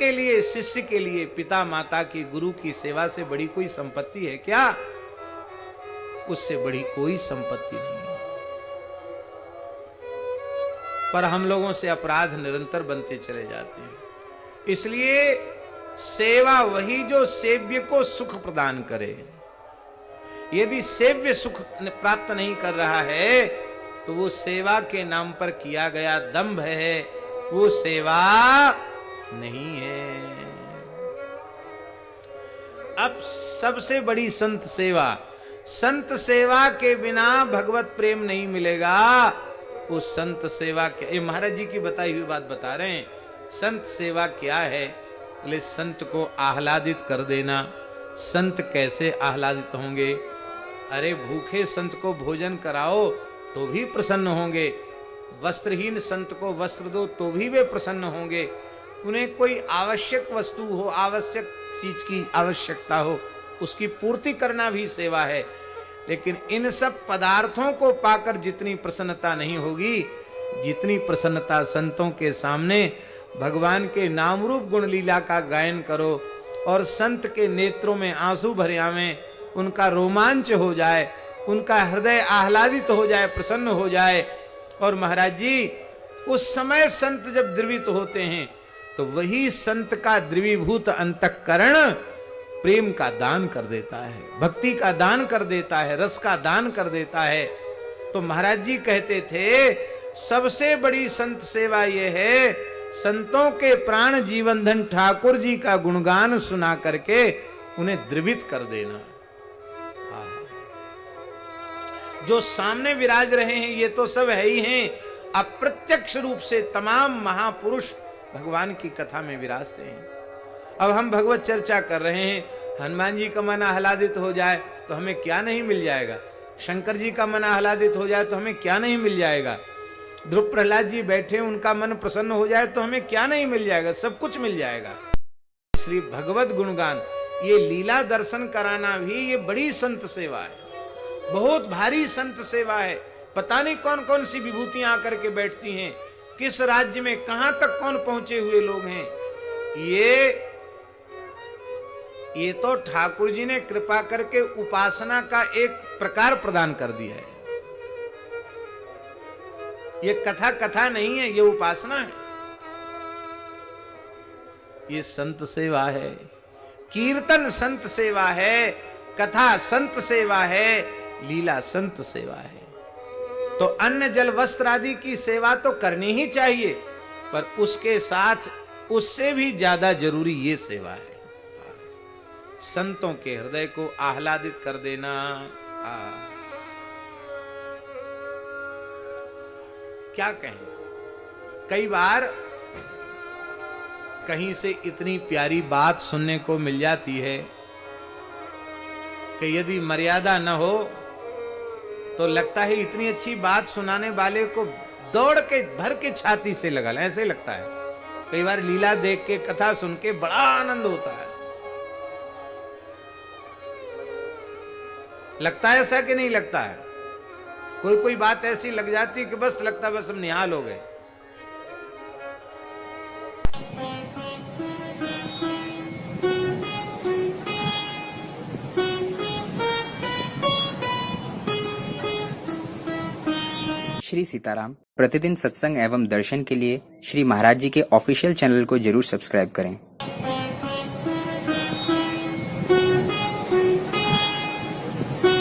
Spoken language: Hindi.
के लिए, शिष्य के लिए पिता माता की, गुरु की सेवा से बड़ी कोई संपत्ति है क्या? उससे बड़ी कोई संपत्ति नहीं है। पर हम लोगों से अपराध निरंतर बनते चले जाते हैं। इसलिए सेवा वही जो सेव्य को सुख प्रदान करे। यदि सेव्य सुख प्राप्त नहीं कर रहा है तो वो सेवा के नाम पर किया गया दंभ है, वो सेवा नहीं है। अब सबसे बड़ी संत सेवा, संत सेवा के बिना भगवत प्रेम नहीं मिलेगा। वो संत सेवा क्या? ये महाराज जी की बताई हुई बात बता रहे हैं। संत सेवा क्या है? बोले संत को आह्लादित कर देना। संत कैसे आह्लादित होंगे? अरे भूखे संत को भोजन कराओ तो भी प्रसन्न होंगे, वस्त्रहीन संत को वस्त्र दो तो भी वे प्रसन्न होंगे। उन्हें कोई आवश्यक वस्तु हो, आवश्यक चीज की आवश्यकता हो, उसकी पूर्ति करना भी सेवा है। लेकिन इन सब पदार्थों को पाकर जितनी प्रसन्नता नहीं होगी, जितनी प्रसन्नता संतों के सामने भगवान के नाम रूप गुण लीला का गायन करो और संत के नेत्रों में आंसू भर आवें, उनका रोमांच हो जाए, उनका हृदय आह्लादित हो जाए, प्रसन्न हो जाए। और महाराज जी उस समय संत जब द्रवित होते हैं तो वही संत का द्रवीभूत अंतःकरण प्रेम का दान कर देता है, भक्ति का दान कर देता है, रस का दान कर देता है। तो महाराज जी कहते थे सबसे बड़ी संत सेवा ये है, संतों के प्राण जीवन धन ठाकुर जी का गुणगान सुना करके उन्हें द्रवित कर देना। जो सामने विराज रहे हैं ये तो सब है ही हैं, अप्रत्यक्ष रूप से तमाम महापुरुष भगवान की कथा में विराजते हैं। अब हम भगवत चर्चा कर रहे हैं, हनुमान जी का मन आह्लादित हो जाए तो हमें क्या नहीं मिल जाएगा? शंकर जी का मन आह्लादित हो जाए तो हमें क्या नहीं मिल जाएगा? ध्रुव प्रहलाद जी बैठे, उनका मन प्रसन्न हो जाए तो हमें क्या नहीं मिल जाएगा? सब कुछ मिल जाएगा। श्री भगवत गुणगान, ये लीला दर्शन कराना भी ये बड़ी संत सेवा है, बहुत भारी संत सेवा है। पता नहीं कौन कौन सी विभूतियां आकर के बैठती हैं, किस राज्य में कहां तक कौन पहुंचे हुए लोग हैं। ये तो ठाकुर जी ने कृपा करके उपासना का एक प्रकार प्रदान कर दिया है। ये कथा नहीं है, ये उपासना है, ये संत सेवा है। कीर्तन संत सेवा है, कथा संत सेवा है, लीला संत सेवा है। तो अन्न जल वस्त्र आदि की सेवा तो करनी ही चाहिए, पर उसके साथ उससे भी ज्यादा जरूरी ये सेवा है, संतों के हृदय को आह्लादित कर देना। क्या कहें, कई बार कहीं से इतनी प्यारी बात सुनने को मिल जाती है कि यदि मर्यादा न हो तो लगता है इतनी अच्छी बात सुनाने वाले को दौड़ के भर के छाती से लगा लें, ऐसे लगता है। कई बार लीला देख के, कथा सुन के बड़ा आनंद होता है। लगता है ऐसा कि नहीं लगता है? कोई कोई बात ऐसी लग जाती है कि बस लगता है बस हम निहाल हो गए। श्री सीताराम प्रतिदिन सत्संग एवं दर्शन के लिए श्री महाराज जी के ऑफिशियल चैनल को जरूर सब्सक्राइब करें।